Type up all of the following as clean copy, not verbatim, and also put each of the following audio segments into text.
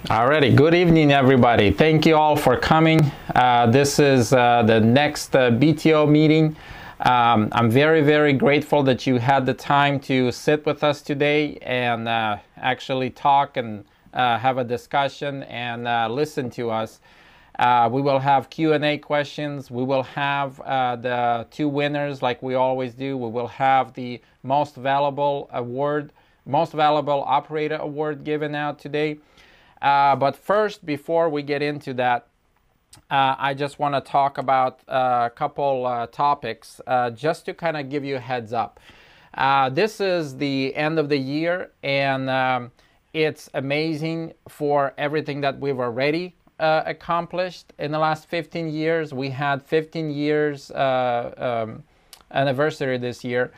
Alrighty, good evening everybody. Thank you all for coming. This is the next BTO meeting. I'm very grateful that you had the time to sit with us today and actually talk and have a discussion and listen to us. We will have Q&A questions. We will have the two winners like we always do. We will have the most valuable operator award given out today. But first, before we get into that, I just want to talk about a couple topics just to kind of give you a heads up. This is the end of the year, and it's amazing for everything that we've already accomplished in the last 15 years. We had 15 years anniversary this year,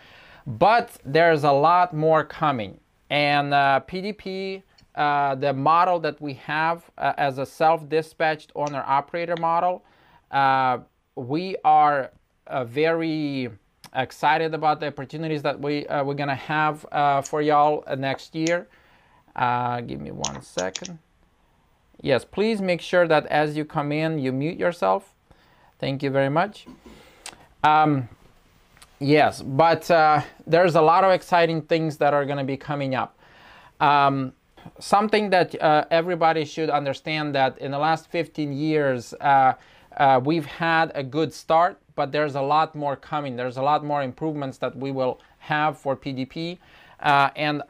but there's a lot more coming. And PDP, the model that we have as a self-dispatched owner-operator model, we are very excited about the opportunities that we're going to have for y'all next year. Give me 1 second. Yes, please make sure that as you come in, you mute yourself. Thank you very much. Yes, but there's a lot of exciting things that are going to be coming up. Something that everybody should understand, that in the last 15 years, we've had a good start, but there's a lot more coming. There's a lot more improvements that we will have for PDP and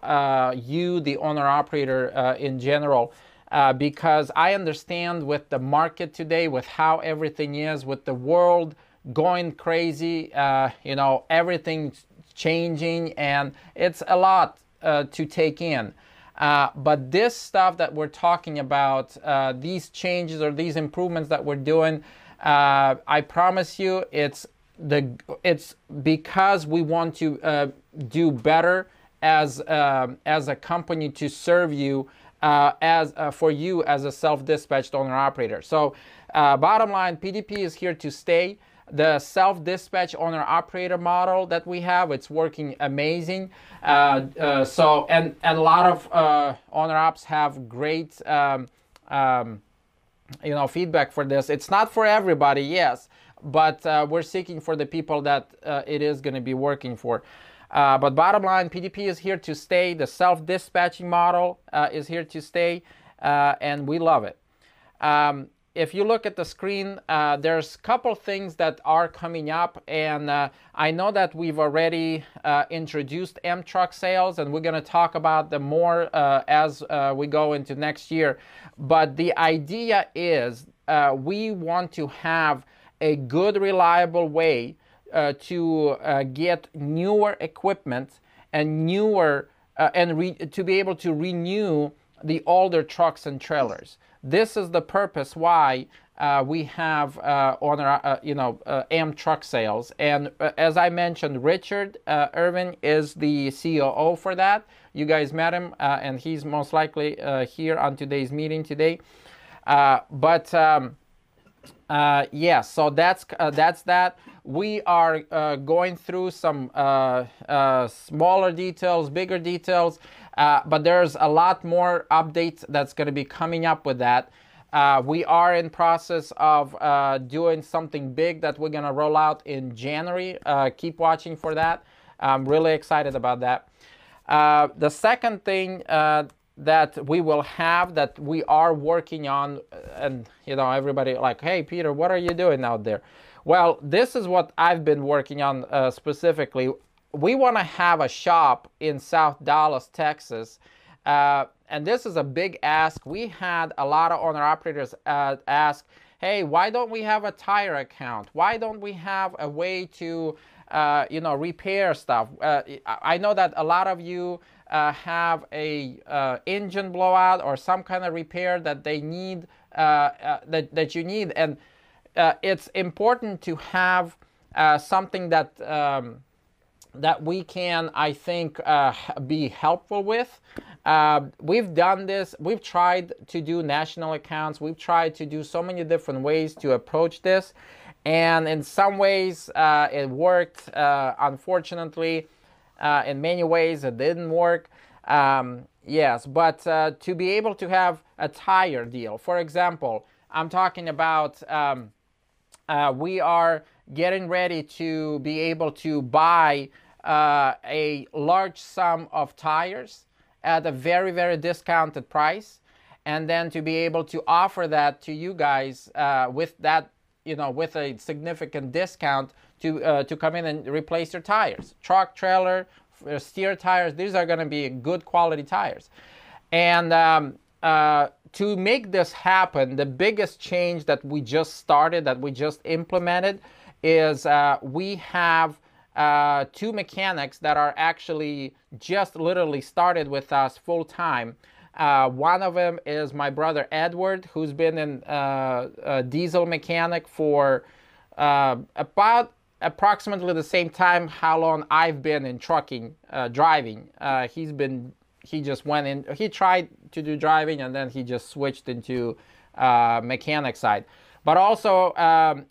you, the owner-operator in general, because I understand with the market today, with how everything is, with the world going crazy, everything's changing, and it's a lot to take in. But this stuff that we're talking about, these changes or these improvements that we're doing, I promise you, it's because we want to do better as a company to serve you for you as a self-dispatched owner-operator. So bottom line, PDP is here to stay. The self-dispatch owner-operator model that we have, it's working amazing. And a lot of owner-ops have great feedback for this. It's not for everybody, yes, but we're seeking for the people that it is going to be working for. But bottom line, PDP is here to stay. The self-dispatching model is here to stay, and we love it. If you look at the screen, there's a couple things that are coming up, and I know that we've already introduced Amtrak Sales, and we're going to talk about them more as we go into next year. But the idea is we want to have a good, reliable way to get newer equipment and newer to be able to renew the older trucks and trailers. This is the purpose why we have Amtrak Sales. And as I mentioned, Richard Irvin is the COO for that. You guys met him, and he's most likely here on today's meeting today. Yes, so that's that. We are going through some smaller details, bigger details, but there's a lot more updates that's going to be coming up with that. We are in process of doing something big that we're going to roll out in January. Keep watching for that. I'm really excited about that. The second thing that we will have, that we are working on, and everybody like, hey Peter, what are you doing out there? Well, this is what I've been working on specifically. We want to have a shop in South Dallas, Texas, and this is a big ask. We had a lot of owner-operators ask, hey, why don't we have a tire account? Why don't we have a way to repair stuff? I know that a lot of you have a engine blowout or some kind of repair that they need, that you need, and it's important to have something that that we can, I think, be helpful with. We've done this. We've tried to do national accounts. We've tried to do so many different ways to approach this, and in some ways it worked. Unfortunately, in many ways it didn't work. Yes, but to be able to have a tire deal, for example, I'm talking about we are getting ready to be able to buy a large sum of tires at a very, very discounted price, and then to be able to offer that to you guys with that, with a significant discount to come in and replace your tires. Truck, trailer, steer tires, these are going to be good quality tires. And to make this happen, the biggest change that we just started, that we just implemented, is we have two mechanics that are actually just literally started with us full time. One of them is my brother Edward, who's been in a diesel mechanic for about approximately the same time how long I've been in trucking, driving. He just went in, he tried to do driving, and then he just switched into mechanic side. But also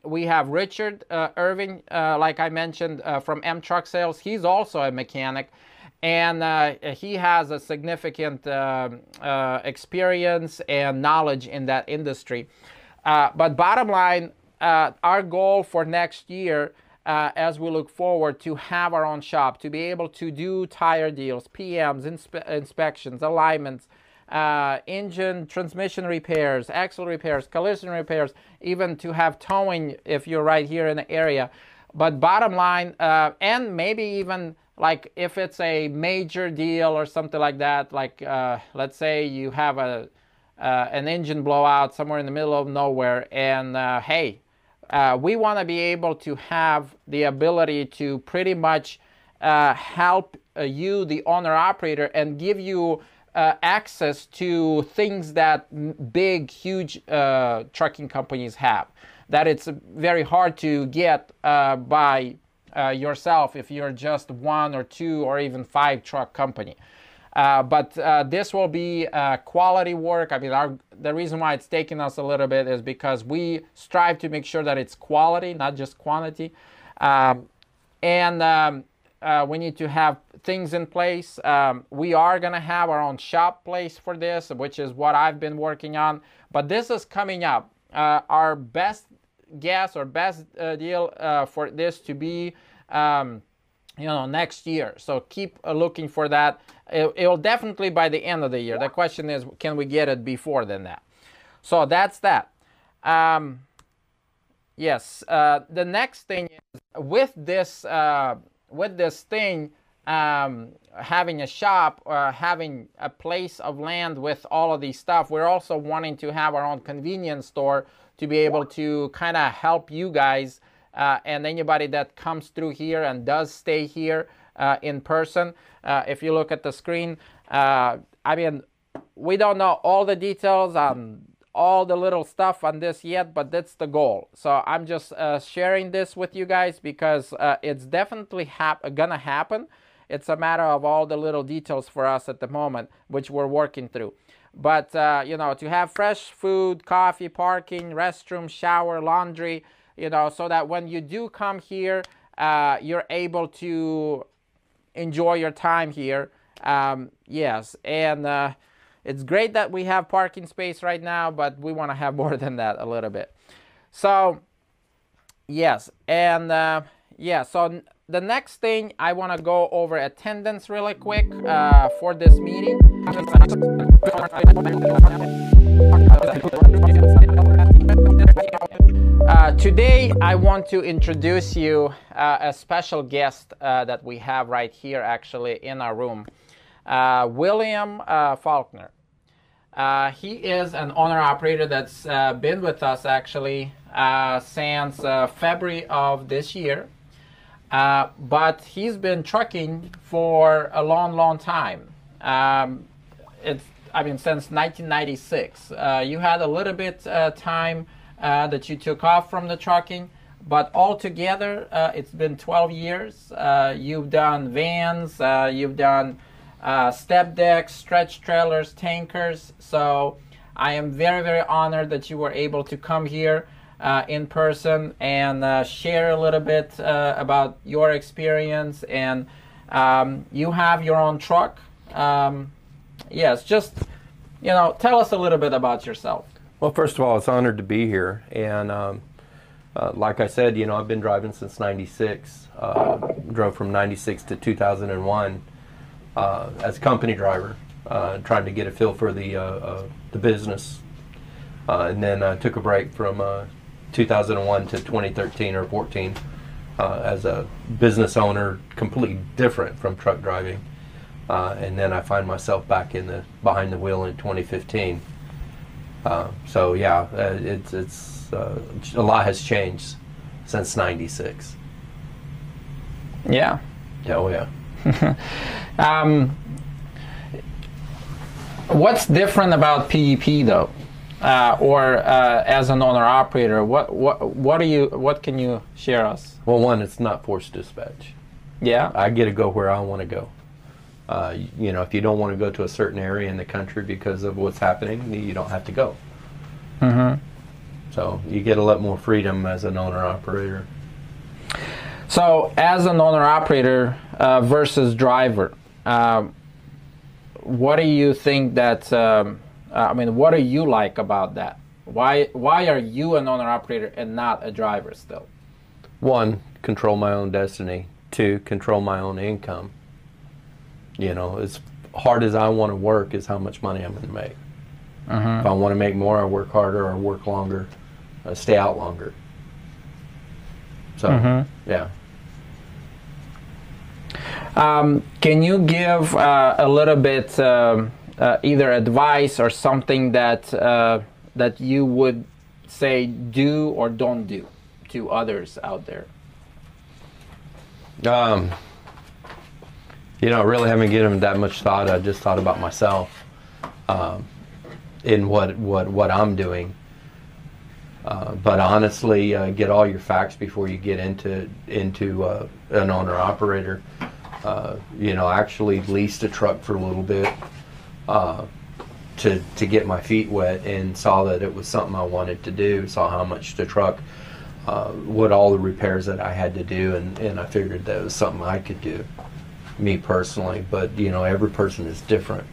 we have Richard Irving, like I mentioned, from Amtrak Sales. He's also a mechanic, and he has a significant experience and knowledge in that industry. But bottom line, our goal for next year, as we look forward to have our own shop, to be able to do tire deals, PMs, inspections, alignments, engine, transmission repairs, axle repairs, collision repairs, even to have towing if you're right here in the area. But bottom line, and maybe even like if it's a major deal or something like that, like let's say you have an engine blowout somewhere in the middle of nowhere, and hey, we want to be able to have the ability to pretty much help you, the owner-operator, and give you access to things that big, huge trucking companies have, that it's very hard to get by yourself if you're just one or two or even 5 truck company. But this will be quality work. I mean, the reason why it's taken us a little bit is because we strive to make sure that it's quality, not just quantity. And we need to have things in place. We are going to have our own shop place for this, which is what I've been working on. But this is coming up. Our best guess or best deal for this to be next year. So keep looking for that. It will definitely by the end of the year. The question is, can we get it before than that? So that's that. Yes. The next thing is with this thing, having a shop or having a place of land with all of these stuff, we're also wanting to have our own convenience store to be able to kind of help you guys and anybody that comes through here and does stay here in person. If you look at the screen, I mean, we don't know all the details on all the little stuff on this yet, but that's the goal. So I'm just sharing this with you guys because it's definitely gonna happen. It's a matter of all the little details for us at the moment, which we're working through. But to have fresh food, coffee, parking, restroom, shower, laundry, so that when you do come here, you're able to enjoy your time here. Yes, and it's great that we have parking space right now, but we want to have more than that a little bit. So, yes, and so the next thing, I want to go over attendance really quick for this meeting. Today, I want to introduce you a special guest that we have right here, actually, in our room. William Faulkner. He is an owner-operator that's been with us, actually, since February of this year. But he's been trucking for a long, long time. Since 1996. You had a little bit time that you took off from the trucking, but altogether, it's been 12 years. You've done vans, you've done step decks, stretch trailers, tankers. So I am very, very honored that you were able to come here in person and share a little bit about your experience. And you have your own truck. Yes, just, tell us a little bit about yourself. Well, first of all, it's honored to be here. And like I said, I've been driving since '96. Drove from '96 to 2001 as a company driver, trying to get a feel for the business. And then I took a break from 2001 to 2013 or 14 as a business owner, completely different from truck driving. And then I find myself back behind the wheel in 2015. So yeah, it's a lot has changed since '96. Yeah. Oh yeah. What's different about PDP though, or as an owner operator? What can you share us? Well, one, it's not forced dispatch. Yeah. I get to go where I want to go. If you don't want to go to a certain area in the country because of what's happening, you don't have to go. Mm-hmm. So you get a lot more freedom as an owner-operator. So as an owner-operator versus driver, what do you think that, what do you like about that? Why are you an owner-operator and not a driver still? One, control my own destiny. Two, control my own income. As hard as I want to work is how much money I'm going to make. Mm-hmm. If I want to make more, I work harder or work longer, stay out longer. So, yeah. Can you give a little bit either advice or something that you would say do or don't do to others out there? I really haven't given that much thought. I just thought about myself in what I'm doing. But honestly, get all your facts before you get into an owner-operator. Actually leased a truck for a little bit to get my feet wet, and saw that it was something I wanted to do. Saw how much the truck, what all the repairs that I had to do, and I figured that was something I could do, me personally. But every person is different.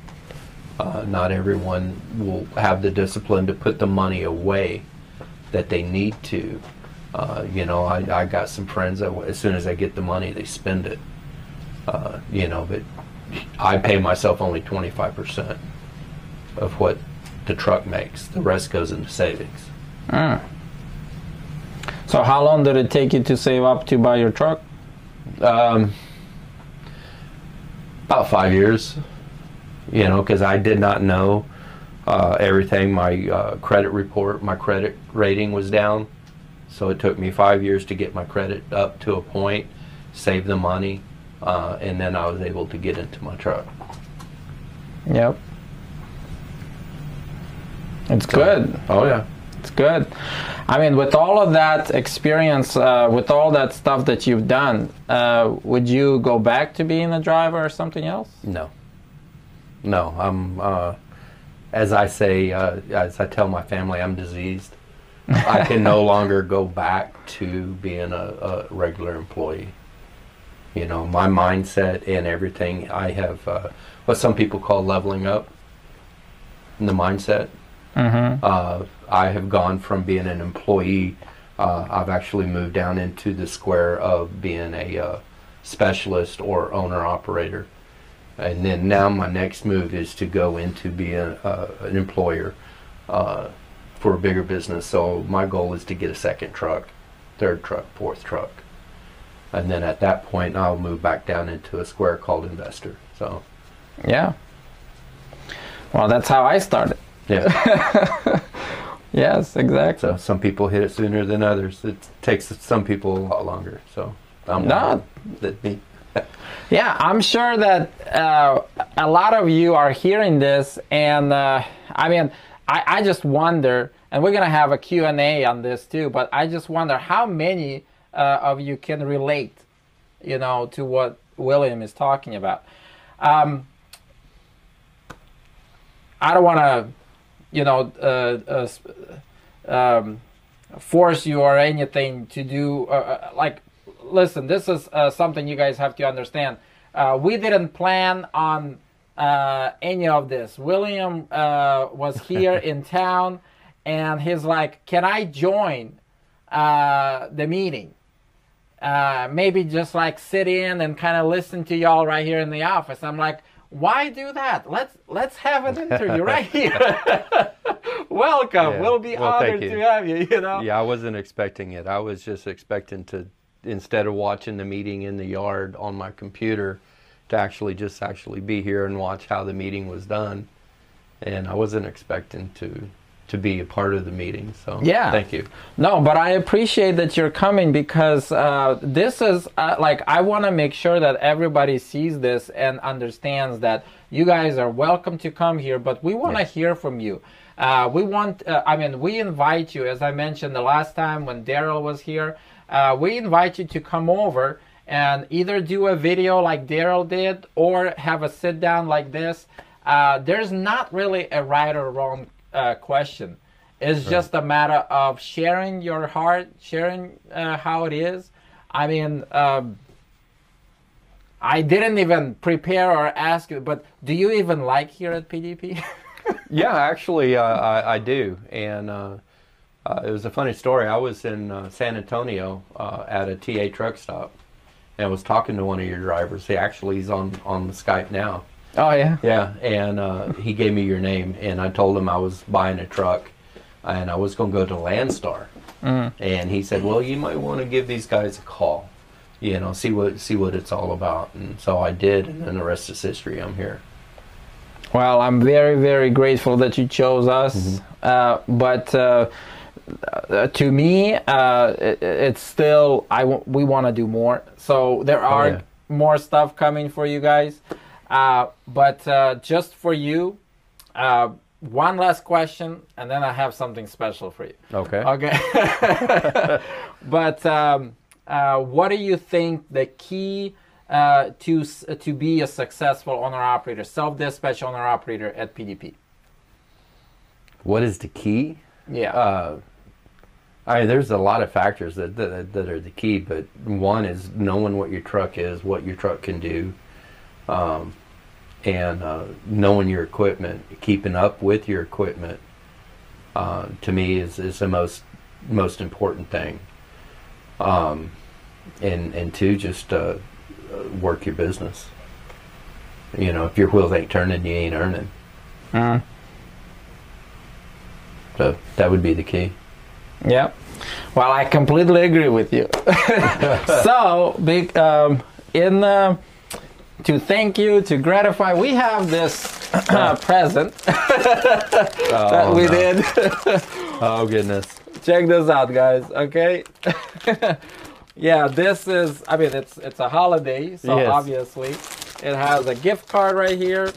Not everyone will have the discipline to put the money away that they need to. I got some friends that as soon as they get the money, they spend it. But I pay myself only 25% of what the truck makes. The rest goes into savings. So how long did it take you to save up to buy your truck? About 5 years. Because I did not know everything. My credit report, my credit rating was down. So it took me 5 years to get my credit up to a point, save the money, and then I was able to get into my truck. Yep. It's good. Oh yeah. It's good. With all of that experience, with all that stuff that you've done, would you go back to being a driver or something else? No. I'm, as I say, as I tell my family, I'm diseased. I can no longer go back to being a regular employee. My mindset and everything, I have what some people call leveling up in the mindset. Mm-hmm. I have gone from being an employee, I've actually moved down into the square of being a specialist or owner-operator. And then now my next move is to go into being an employer for a bigger business. So my goal is to get a second truck, third truck, fourth truck. And then at that point I'll move back down into a square called investor. So yeah. Well, that's how I started. Yeah. Yes, exactly. So some people hit it sooner than others. It takes some people a lot longer. So I'm not that me. Yeah, I'm sure that a lot of you are hearing this, and I just wonder, and we're gonna have a Q&A on this too, but I just wonder how many of you can relate, to what William is talking about. I don't want to, force you or anything to do listen, this is something you guys have to understand. We didn't plan on any of this. William was here in town, and he's like, can I join the meeting? Maybe just like sit in and kind of listen to y'all right here in the office. I'm like, why do that? Let's have an interview right here. Welcome. Yeah. We'll be honored to have you, you know. Yeah, I wasn't expecting it. I was just expecting to, instead of watching the meeting in the yard on my computer, to actually be here and watch how the meeting was done. And I wasn't expecting to be a part of the meeting, so yeah, thank you. No, but I appreciate that you're coming, because this is like, I want to make sure that everybody sees this and understands that you guys are welcome to come here, but we want to hear from you. We want, I mean, we invite you, as I mentioned the last time when Daryl was here, we invite you to come over and either do a video like Daryl did or have a sit down like this. There's not really a right or wrong question. It's just a matter of sharing your heart, sharing how it is. I mean, I didn't even prepare or ask you, but do you even like here at PDP? Yeah, actually, I do. And it was a funny story. I was in San Antonio at a TA truck stop, and I was talking to one of your drivers. He's on the Skype now. Oh, yeah? Yeah, and he gave me your name, and I told him I was buying a truck, and I was going to go to Landstar. And he said, well, you might want to give these guys a call, you know, see what it's all about. And so I did, and then the rest is history. I'm here. Well, I'm very, very grateful that you chose us. But to me, it's still, we want to do more. So there are more stuff coming for you guys. But just for you, one last question, and then I have something special for you. Okay. Okay. But what do you think the key to be a successful owner-operator, self-dispatch owner-operator at PDP? What is the key? Yeah. I mean, there's a lot of factors that are the key, but one is knowing what your truck is, what your truck can do, and knowing your equipment, keeping up with your equipment, to me is the most important thing. And two, just work your business. You know, if your wheels ain't turning, you ain't earning. So that would be the key. Yeah. Well, I completely agree with you. So, to thank you, to gratify, we have this present that we did. Oh, goodness. Check this out, guys, okay? Yeah, this is, I mean, it's a holiday, so obviously it has a gift card right here.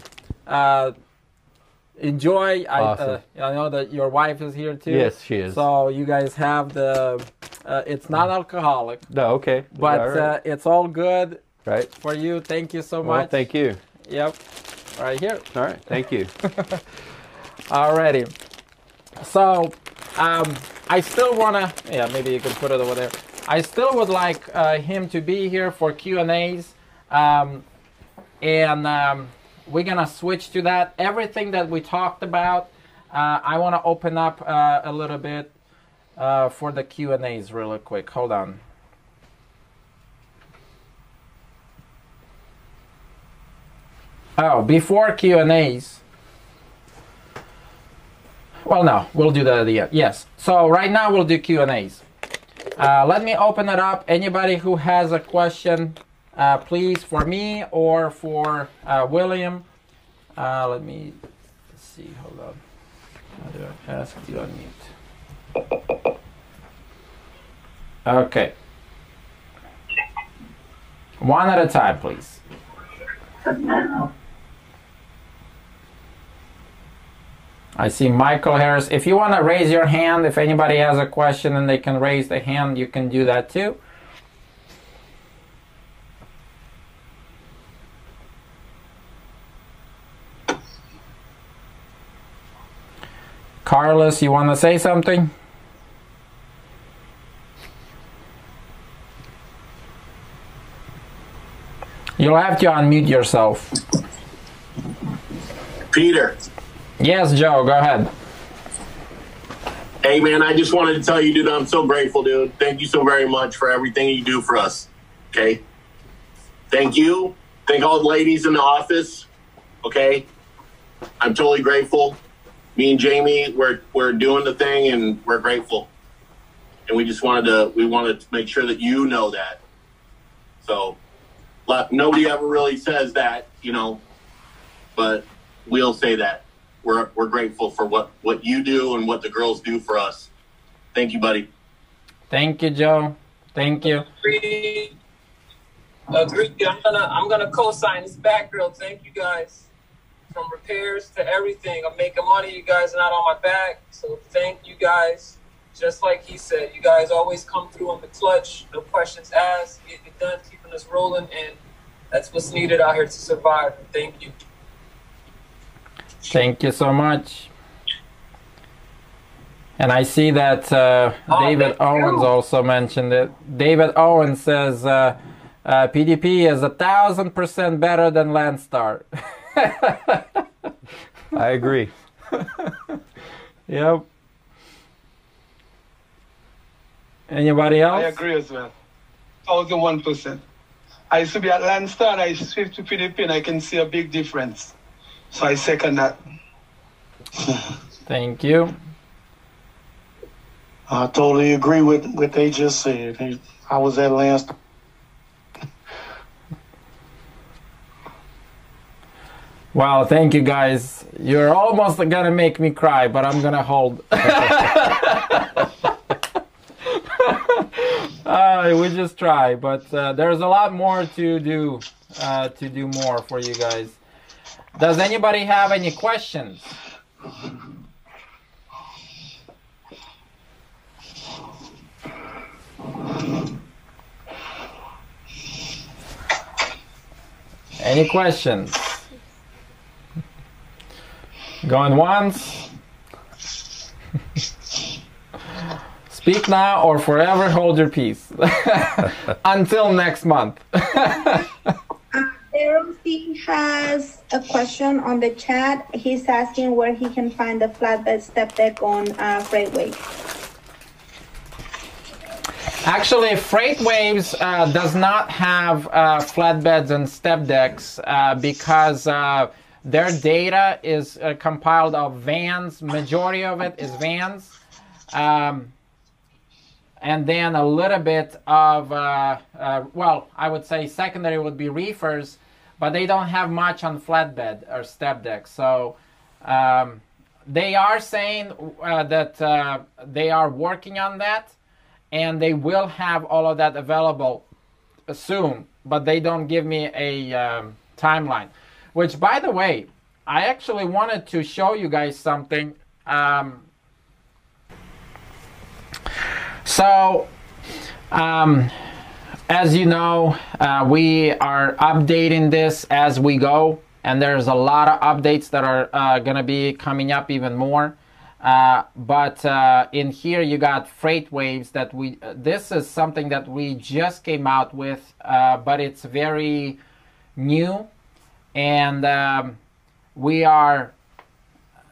Enjoy. Awesome. I know that your wife is here too. Yes, she is. So you guys have the, it's non-alcoholic. No, okay. But right. It's all good. Right. For you. Thank you so Well, much. thank you. Yep. Right here. All right. Thank you. Alrighty. So, I still want to, maybe you can put it over there. I still would like him to be here for Q&As. We're going to switch to that. Everything that we talked about, I want to open up a little bit for the Q&As really quick. Hold on. Oh, before Q&As. Well, no, we'll do that at the end. Yes. So right now we'll do Q&As. Let me open it up. Anybody who has a question, please, for me or for William. Let me see. Hold on. How do I ask you to unmute? Okay. One at a time, please. I see Michael Harris. If you want to raise your hand, if anybody has a question and they can raise the hand, you can do that too. Carlos, you want to say something? You'll have to unmute yourself. Peter. Yes, Joe, go ahead. Hey, man, I just wanted to tell you, dude, I'm so grateful, dude. Thank you so very much for everything you do for us. Okay? Thank you. Thank all the ladies in the office. Okay? I'm totally grateful. Me and Jamie, we're doing the thing, and we're grateful. And we wanted to make sure that you know that. So, nobody ever really says that, you know, but we'll say that. We're grateful for what you do and what the girls do for us. Thank you, buddy. Thank you, Joe. Thank you. Agreed. I'm gonna co-sign this back, girl. Thank you guys. From repairs to everything, I'm making money. You guys are not on my back, so thank you guys. Just like he said, you guys always come through on the clutch. No questions asked. Get it done, keeping us rolling, and that's what's needed out here to survive. Thank you. Thank you so much. And I see that David Owens also mentioned it. David Owens says PDP is 1,000% better than Landstar. I agree. Yep. Anybody else? I agree as well. 1,001%. I used to be at Landstar and I switched to PDP and I can see a big difference. So I second that. Thank you. I totally agree with what they just said. I was at Landstar. Wow, thank you guys. You're almost gonna make me cry, but I'm gonna hold. We just try, but there's a lot more to do more for you guys. Does anybody have any questions? Any questions? Going once? Speak now or forever hold your peace. Until next month. Erosy has a question on the chat. He's asking where he can find the flatbed step deck on Freightways. Actually, Freightways does not have flatbeds and step decks because their data is compiled of vans. Majority of it is vans. And then a little bit of, well, I would say secondary would be reefers, but they don't have much on flatbed or step deck. So they are saying that they are working on that, and they will have all of that available soon, but they don't give me a timeline. Which, by the way, I actually wanted to show you guys something. As you know, we are updating this as we go, and there's a lot of updates that are going to be coming up even more. But in here you got Freightways that this is something that we just came out with, but it's very new, and we are,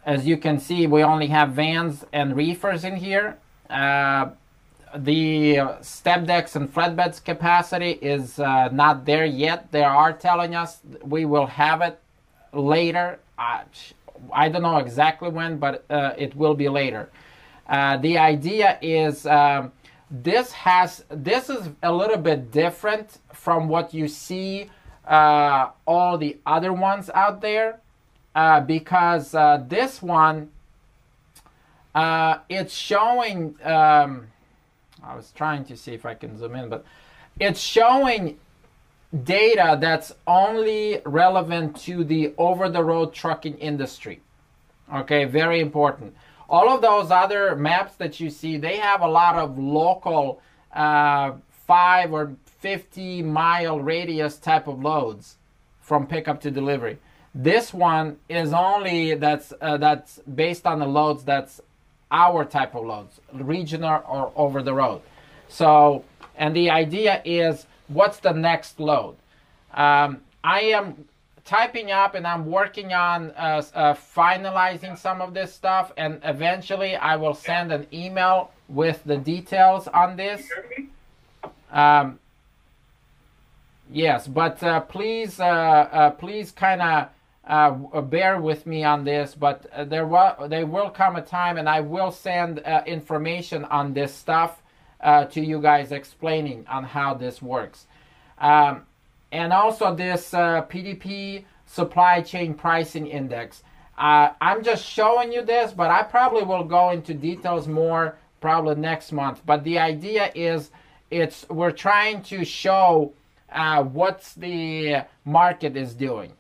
as you can see, we only have vans and reefers in here. The step decks and flatbeds capacity is not there yet. They are telling us we will have it later. I don't know exactly when, but it will be later. The idea is this is a little bit different from what you see all the other ones out there, because this one it's showing. I was trying to see if I can zoom in, but it's showing data that's only relevant to the over-the-road trucking industry. Okay, very important. All of those other maps that you see, they have a lot of local 5 or 50 mile radius type of loads from pickup to delivery. This one is only that's based on the loads that's our type of loads, regional or over the road. So, and the idea is, what's the next load? I am typing up and I'm working on finalizing some of this stuff, and eventually I will send an email with the details on this. Yes, but please kind of bear with me on this. But there will come a time, and I will send information on this stuff to you guys, explaining on how this works. And also this PDP Supply Chain Pricing Index. I'm just showing you this, but I probably will go into details more probably next month. But the idea is we're trying to show what the market is doing,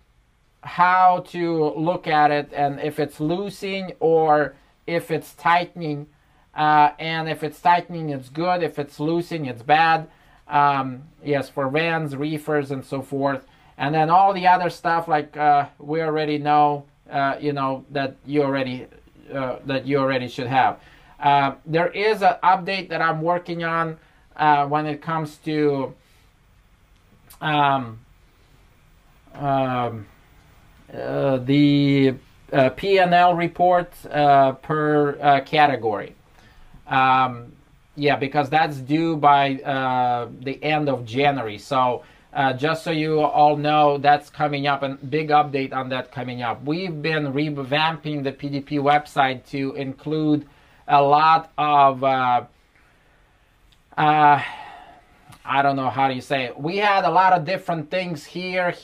how to look at it, and if it's loosening or if it's tightening. And if it's tightening, it's good. If it's loosening, it's bad. Yes, for vans, reefers, and so forth. And then all the other stuff, like we already know, that you already should have. There is an update that I'm working on when it comes to the P&L report per category. Yeah, because that's due by the end of January. So just so you all know, that's coming up, and big update on that coming up. We've been revamping the PDP website to include a lot of, I don't know how do you say it. We had a lot of different things here,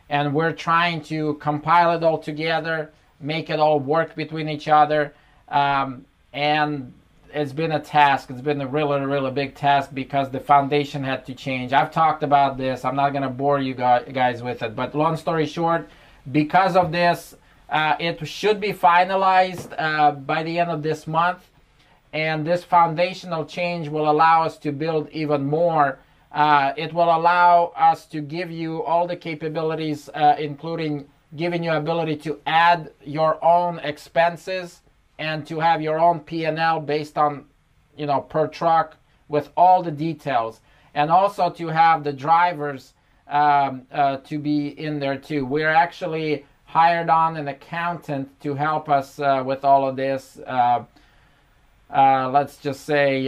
and we're trying to compile it all together, make it all work between each other. And it's been a task. It's been a really big task because the foundation had to change. I've talked about this. I'm not going to bore you guys with it. But long story short, because of this, it should be finalized by the end of this month. And this foundational change will allow us to build even more. It will allow us to give you all the capabilities, including giving you ability to add your own expenses and to have your own P&L based on, per truck with all the details. And also to have the drivers to be in there too. We're actually hired on an accountant to help us with all of this. Let's just say,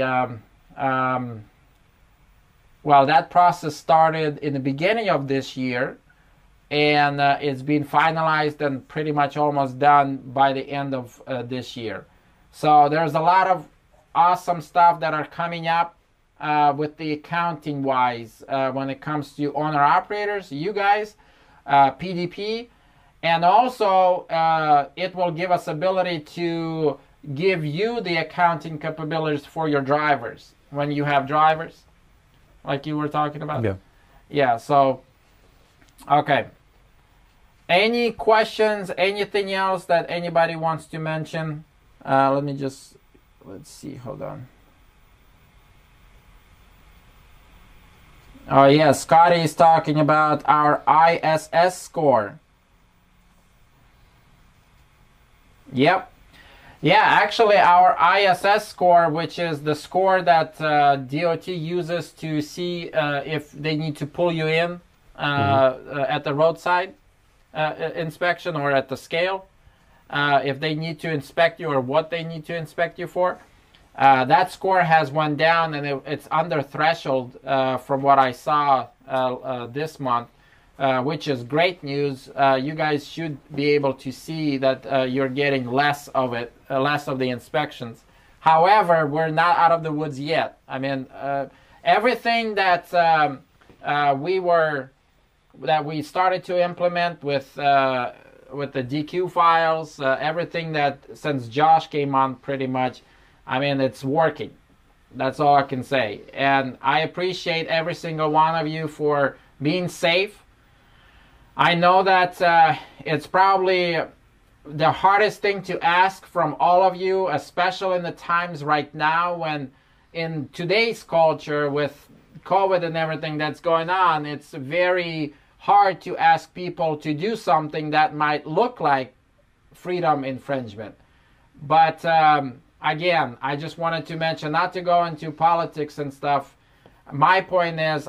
well, that process started in the beginning of this year. And it's been finalized and pretty much almost done by the end of this year. So there's a lot of awesome stuff that are coming up with the accounting wise when it comes to owner-operators, you guys, PDP. And also it will give us ability to give you the accounting capabilities for your drivers when you have drivers, like you were talking about. Yeah. Yeah, so, okay. Any questions, anything else that anybody wants to mention? Let's see, hold on. Oh yeah, Scotty is talking about our ISS score. Yep. Yeah, actually our ISS score, which is the score that DOT uses to see if they need to pull you in at the roadside inspection or at the scale, if they need to inspect you or what they need to inspect you for. That score has went down, and it's under threshold from what I saw this month, which is great news. You guys should be able to see that you're getting less of it, less of the inspections. However, we're not out of the woods yet. I mean, everything that we started to implement with the DQ files, everything that since Josh came on, pretty much, I mean, it's working. That's all I can say. And I appreciate every single one of you for being safe. I know that it's probably the hardest thing to ask from all of you, especially in the times right now when in today's culture with COVID and everything that's going on, it's very hard to ask people to do something that might look like freedom infringement. But again, I just wanted to mention, not to go into politics and stuff. My point is,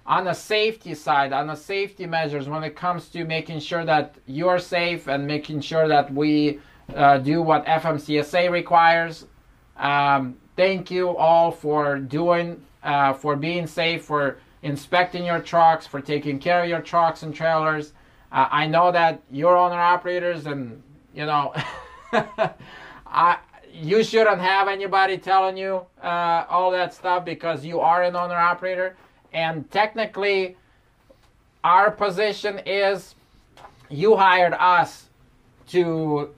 on the safety side, on the safety measures when it comes to making sure that you're safe and making sure that we do what FMCSA requires. Thank you all for for being safe, for inspecting your trucks, for taking care of your trucks and trailers. I know that you're owner-operators, and you know, you shouldn't have anybody telling you all that stuff, because you are an owner-operator. And technically, our position is you hired us to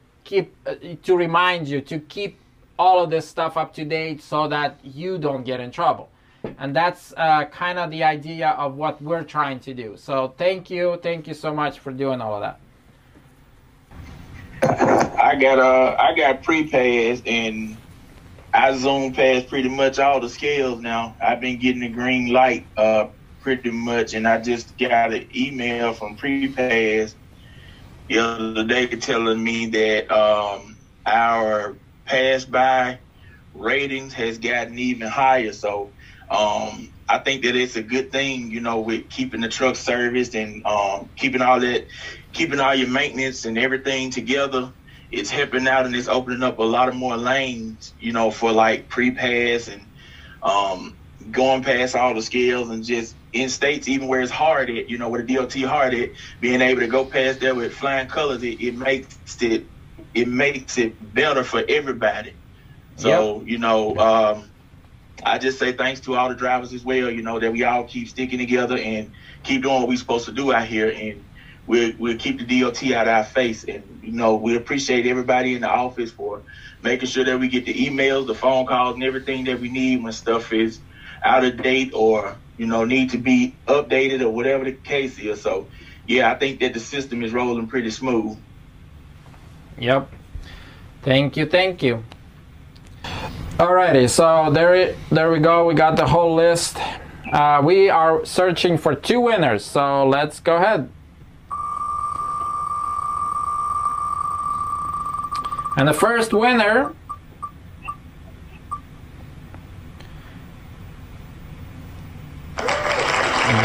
remind you to keep all of this stuff up to date so that you don't get in trouble. And that's kind of the idea of what we're trying to do. So thank you so much for doing all of that. I got pre-pass, and I Zoom pass pretty much all the scales now. I've been getting the green light pretty much, and I just got an email from pre-pass the other day telling me that our pass-by ratings has gotten even higher. So I think that it's a good thing, you know, with keeping the truck serviced and keeping all your maintenance and everything together. It's helping out, and it's opening up a lot of more lanes, you know, for like pre-pass and going past all the scales, and just in states, even where it's hard at, you know, where the DOT hard at, being able to go past there with flying colors, it makes it better for everybody. So, yep. You know, I just say thanks to all the drivers as well, you know, that we all keep sticking together and keep doing what we're supposed to do out here, and we'll keep the DOT out of our face. And, you know, we appreciate everybody in the office for making sure that we get the emails, the phone calls, and everything that we need when stuff is out of date or, you know, need to be updated or whatever the case is. So, yeah, I think that the system is rolling pretty smooth. Yep. Thank you. Alrighty, so there we go. We got the whole list. We are searching for 2 winners, so let's go ahead. And the first winner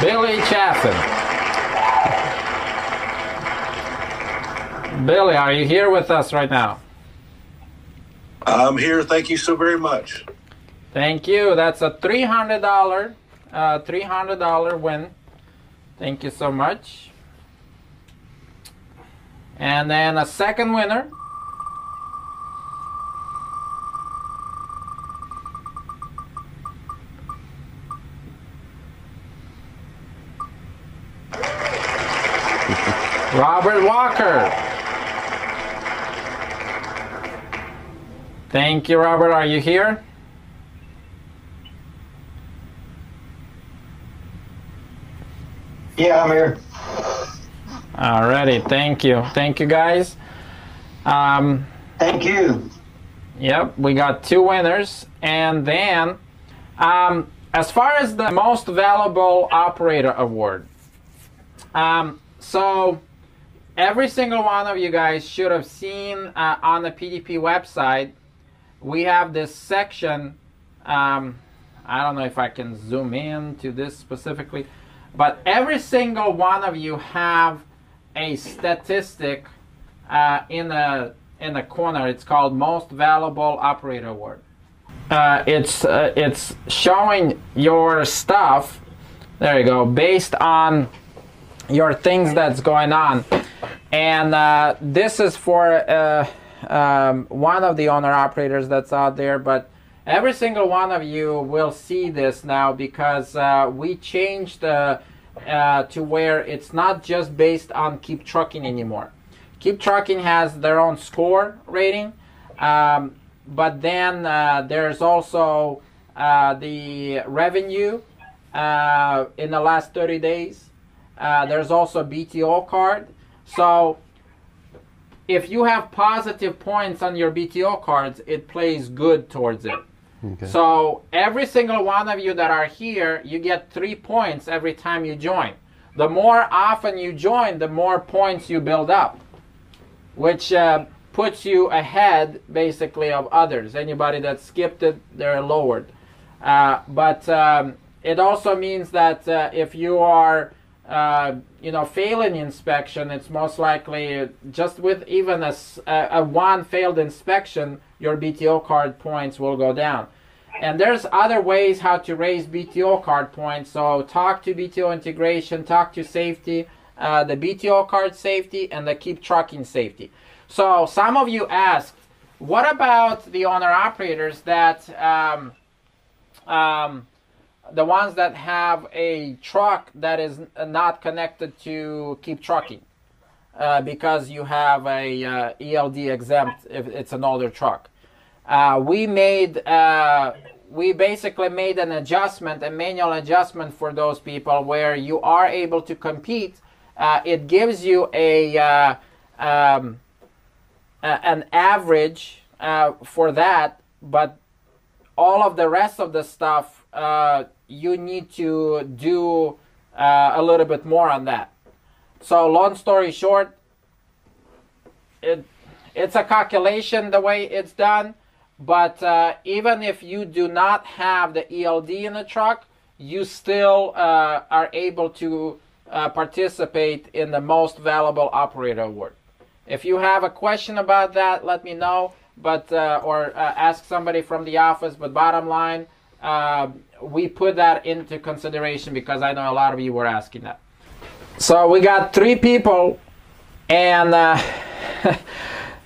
Billy Chaffin. Billy, are you here with us right now? I'm here. Thank you so very much. Thank you. That's a $300 win. Thank you so much. And then a second winner. Robert Walker. Thank you, Robert. Are you here? Yeah, I'm here. Alrighty, thank you. Thank you, guys. Thank you. Yep, we got 2 winners. And then, as far as the most valuable operator award, so every single one of you guys should have seen on the PDP website, we have this section. I don't know if I can zoom in to this specifically, but every single one of you have a statistic in the corner. It's called Most Valuable Operator Award. It's showing your stuff. There you go, based on your things that's going on. And this is for one of the owner-operators that's out there, but every single one of you will see this now, because we changed to where it's not just based on Keep Trucking anymore. Keep Trucking has their own score rating, but then there's also the revenue in the last 30 days. There's also a BTO card. So if you have positive points on your BTO cards, it plays good towards it. Okay. So every single one of you that are here, you get 3 points every time you join. The more often you join, the more points you build up, which puts you ahead basically of others. Anybody that skipped it, they're lowered. But it also means that if you are failing inspection, it's most likely just with even a one failed inspection, your BTO card points will go down. And there's other ways how to raise BTO card points. So talk to BTO integration, talk to safety, the BTO card safety, and the keep trucking safety. So some of you asked, what about the owner-operators that, the ones that have a truck that is not connected to keep trucking because you have a ELD exempt if it's an older truck? We basically made an adjustment, a manual adjustment for those people where you are able to compete. It gives you an average for that, but all of the rest of the stuff you need to do a little bit more on that. So long story short, it's a calculation the way it's done, but even if you do not have the ELD in the truck, you still are able to participate in the most valuable operator award. If you have a question about that, let me know, but or ask somebody from the office. But bottom line, we put that into consideration because I know a lot of you were asking that. So we got 3 people, and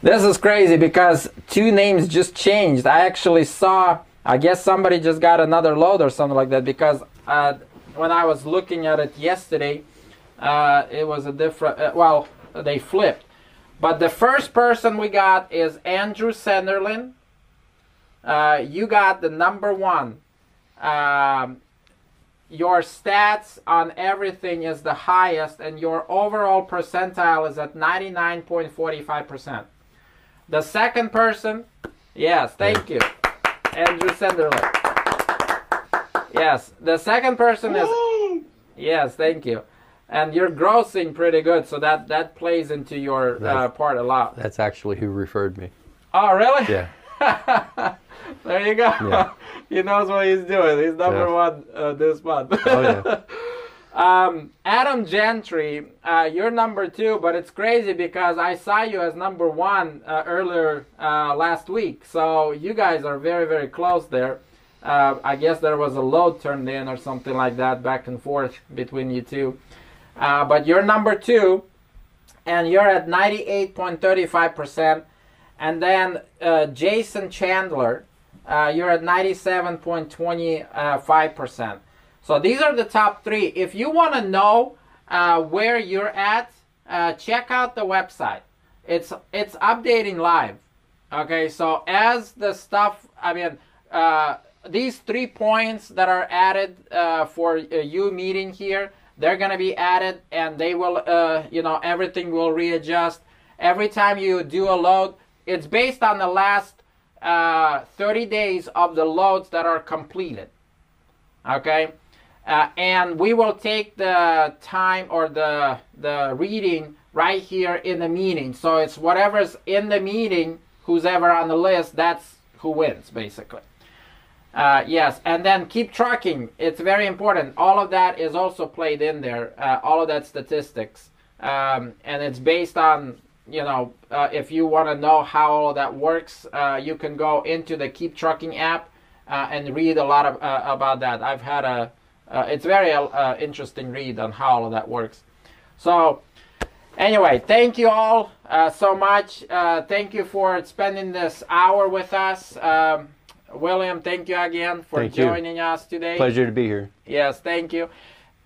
this is crazy because 2 names just changed. I actually saw, I guess somebody just got another load or something like that, because when I was looking at it yesterday, it was a different, well, they flipped. But the first person we got is Andrew Senderlin. You got the number 1. Your stats on everything is the highest, and your overall percentile is at 99.45%. The second person, yes, thank you, Andrew Senderlin. Yes, the second person is, yes, thank you. And you're grossing pretty good, so that plays into your part a lot. That's actually who referred me. Oh, really? Yeah. There you go. Yeah. He knows what he's doing. He's number 1 this month. Oh, yeah. Adam Gentry, you're number 2, but it's crazy because I saw you as number 1 earlier last week. So you guys are very, very close there. I guess there was a load turned in or something like that, back and forth between you two. But you're number 2, and you're at 98.35%. And then Jason Chandler, you're at 97.25%. So these are the top 3. If you want to know where you're at, check out the website. It's updating live. Okay, so as the stuff, I mean, these 3 points that are added for you meeting here, they're going to be added, and they will, everything will readjust. Every time you do a load, it's based on the last 30 days of the loads that are completed. Okay? And we will take the time or the reading right here in the meeting. So it's whatever's in the meeting, who's ever on the list, that's who wins, basically. Yes, and then keep tracking. It's very important. All of that is also played in there, all of that statistics. And it's based on, if you want to know how all of that works, you can go into the Keep Trucking app and read a lot about that. I've had it's very interesting read on how all of that works. So anyway, thank you all so much. Thank you for spending this hour with us. William, thank you again for joining us today. Pleasure to be here. Yes, thank you.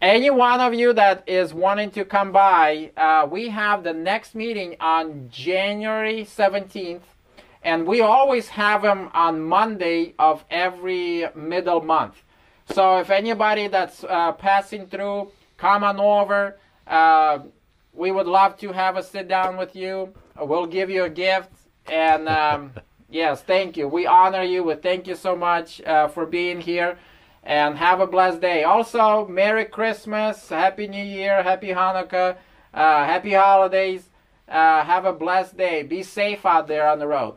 Any one of you that is wanting to come by, we have the next meeting on January 17th, and we always have them on Monday of every middle month. So if anybody that's passing through, come on over. We would love to have a sit down with you. We'll give you a gift, and yes, thank you. We honor you. We thank you so much for being here, and have a blessed day. Also, Merry Christmas, Happy New Year, Happy Hanukkah, Happy Holidays. Have a blessed day. Be safe out there on the road.